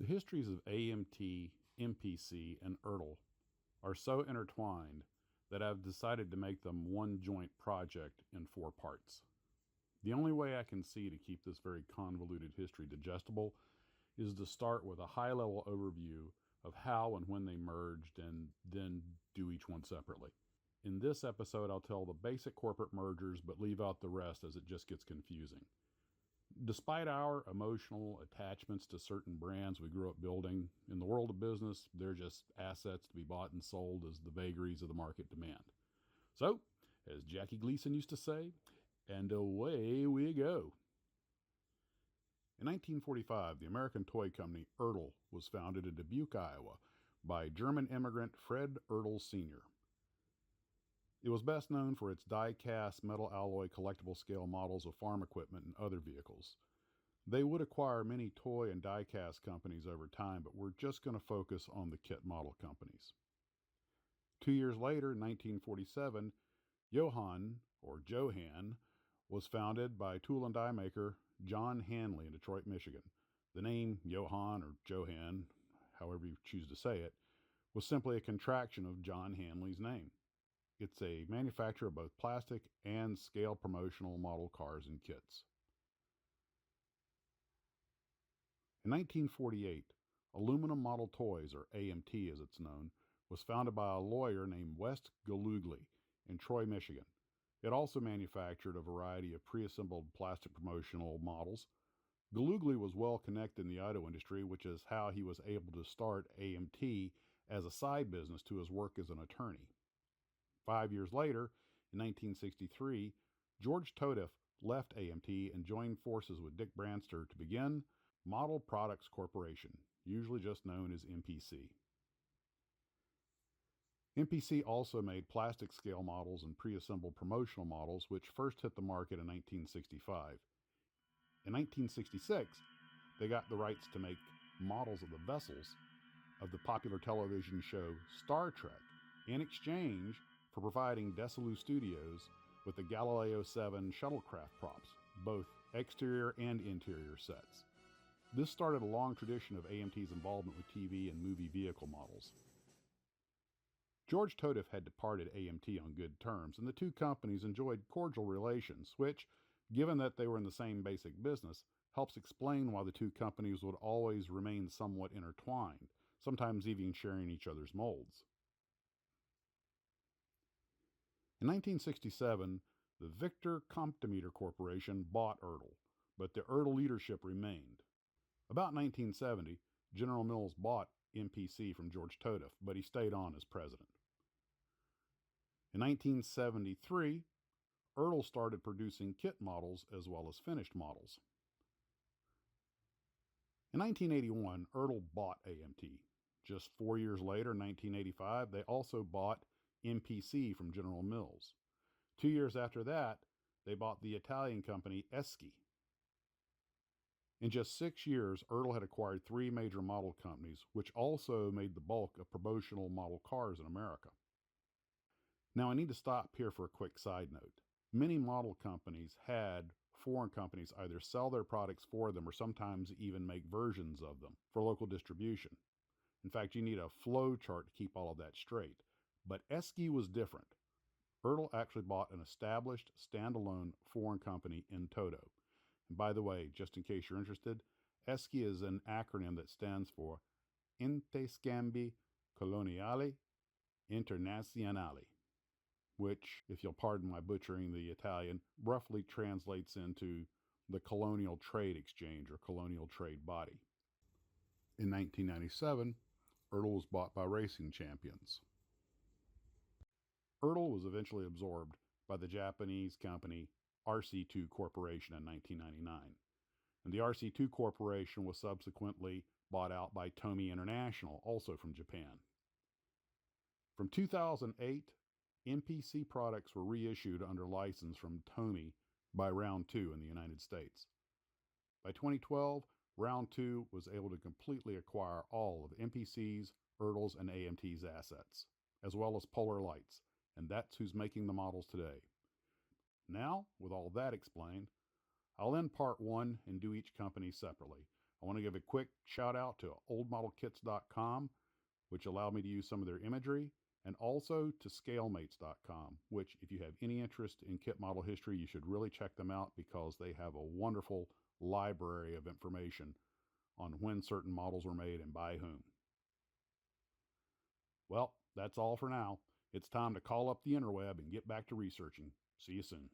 The histories of AMT, MPC, and Ertl are so intertwined that I've decided to make them one joint project in 4 parts. The only way I can see to keep this very convoluted history digestible is to start with a high level overview of how and when they merged and then do each one separately. In this episode, I'll tell the basic corporate mergers but leave out the rest as it just gets confusing. Despite our emotional attachments to certain brands we grew up building, in the world of business, they're just assets to be bought and sold as the vagaries of the market demand. So, as Jackie Gleason used to say, and away we go. In 1945, the American toy company Ertl was founded in Dubuque, Iowa, by German immigrant Fred Ertl Sr. It was best known for its die-cast metal alloy collectible scale models of farm equipment and other vehicles. They would acquire many toy and die-cast companies over time, but we're just going to focus on the kit model companies. 2 years later, in 1947, Johann, was founded by tool and die maker John Hanley in Detroit, Michigan. The name Johann or Johann, however you choose to say it, was simply a contraction of John Hanley's name. It's a manufacturer of both plastic and scale promotional model cars and kits. In 1948, Aluminum Model Toys, or AMT as it's known, was founded by a lawyer named West Galugly in Troy, Michigan. It also manufactured a variety of pre-assembled plastic promotional models. Galugly was well connected in the auto industry, which is how he was able to start AMT as a side business to his work as an attorney. 5 years later, in 1963, George Todeff left AMT and joined forces with Dick Branster to begin Model Products Corporation, usually just known as MPC. MPC also made plastic scale models and pre-assembled promotional models, which first hit the market in 1965. In 1966, they got the rights to make models of the vessels of the popular television show Star Trek in exchange for providing Desilu Studios with the Galileo 7 shuttlecraft props, both exterior and interior sets. This started a long tradition of AMT's involvement with TV and movie vehicle models. George Todeff had departed AMT on good terms, and the two companies enjoyed cordial relations, which, given that they were in the same basic business, helps explain why the two companies would always remain somewhat intertwined, sometimes even sharing each other's molds. In 1967, the Victor Comptometer Corporation bought Ertl, but the Ertl leadership remained. About 1970, General Mills bought MPC from George Todeff, but he stayed on as president. In 1973, Ertl started producing kit models as well as finished models. In 1981, Ertl bought AMT. Just 4 years later, in 1985, they also bought MPC from General Mills. 2 years after that, they bought the Italian company Eschi. In just 6 years, Ertl had acquired 3 major model companies, which also made the bulk of promotional model cars in America. Now, I need to stop here for a quick side note. Many model companies had foreign companies either sell their products for them or sometimes even make versions of them for local distribution. In fact, you need a flow chart to keep all of that straight. But Eschi was different. Ertl actually bought an established, standalone foreign company in toto. And by the way, just in case you're interested, Eschi is an acronym that stands for Ente Scambi Coloniali Internazionali, which, if you'll pardon my butchering the Italian, roughly translates into the Colonial Trade Exchange or Colonial Trade Body. In 1997, Ertl was bought by Racing Champions. Ertl was eventually absorbed by the Japanese company RC2 Corporation in 1999, and the RC2 Corporation was subsequently bought out by Tomy International, also from Japan. From 2008, MPC products were reissued under license from Tomy by Round 2 in the United States. By 2012, Round 2 was able to completely acquire all of MPC's, Ertl's, and AMT's assets, as well as Polar Lights, and that's who's making the models today. Now, with all that explained, I'll end part 1 and do each company separately. I want to give a quick shout out to oldmodelkits.com, which allowed me to use some of their imagery, and also to scalemates.com, which, if you have any interest in kit model history, you should really check them out because they have a wonderful library of information on when certain models were made and by whom. Well, that's all for now. It's time to call up the interweb and get back to researching. See you soon.